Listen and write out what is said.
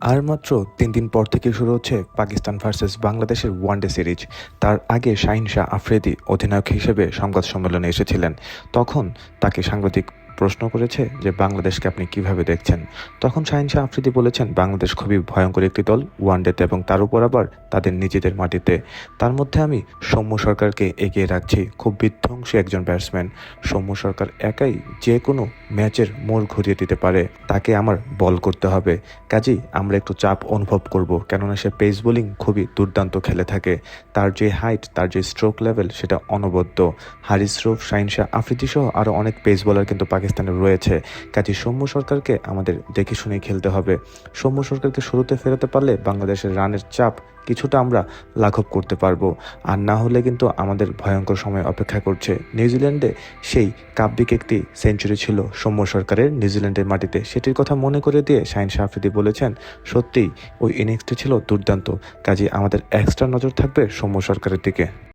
আর মাত্র ৩ দিন পর থেকে শুরু হচ্ছে পাকিস্তান ভার্সেস বাংলাদেশের ওয়ানডে সিরিজ। তার আগে শাহিন শাহ আফ্রিদি অধিনায়ক হিসেবে সংবাদ সম্মেলনে এসেছিলেন। তখন তাকে সাংবাদিক প্রশ্ন করেছে যে বাংলাদেশকে আপনি কিভাবে দেখছেন। তখন শাহিন শাহ আফ্রিদি বলেছেন বাংলাদেশ খুবই ভয়ঙ্কর একটি দল ওয়ানডেতে, এবং তার উপর আবার তাদের নিজেদের মাটিতে। তার মধ্যে আমি সৌম্য সরকারকে এগিয়ে রাখছি, খুব বিধ্বংসী একজন ব্যাটসম্যান। সৌম্য সরকার একাই যে কোনো ম্যাচের মোড় ঘুরিয়ে দিতে পারে, তাকে আমার বল করতে হবে। কাজেই আমরা একটু চাপ অনুভব করব, কেননা সে পেস বোলিং খুবই দুর্দান্ত খেলে থাকে। তার যে হাইট, তার যে স্ট্রোক লেভেল, সেটা অনবদ্য। হারিস রুফ, শাহিন শাহ আফ্রিদি সহ আরও অনেক পেস বোলার কিন্তু পাকিস্তানে রয়েছে। কাজেই সৌম্য সরকারকে আমাদের দেখে শুনে খেলতে হবে। সৌম্য সরকারকে শুরুতে ফেরাতে পারলে বাংলাদেশের রানের চাপ কিছুটা আমরা লাঘব করতে পারবো। আর না হলে কিন্তু আমাদের ভয়ঙ্কর সময় অপেক্ষা করছে। নিউজিল্যান্ডে সেই কাব্যিক একটি সেঞ্চুরি ছিল সৌম্য সরকারের নিউজিল্যান্ডের মাটিতে, সেটির কথা মনে করে দিয়ে শাহিন শাহ আফ্রিদি বলেছেন সত্যিই ওই ইনিংসটি ছিল দুর্দান্ত। কাজে আমাদের এক্সট্রা নজর থাকবে সৌম্য সরকারের দিকে।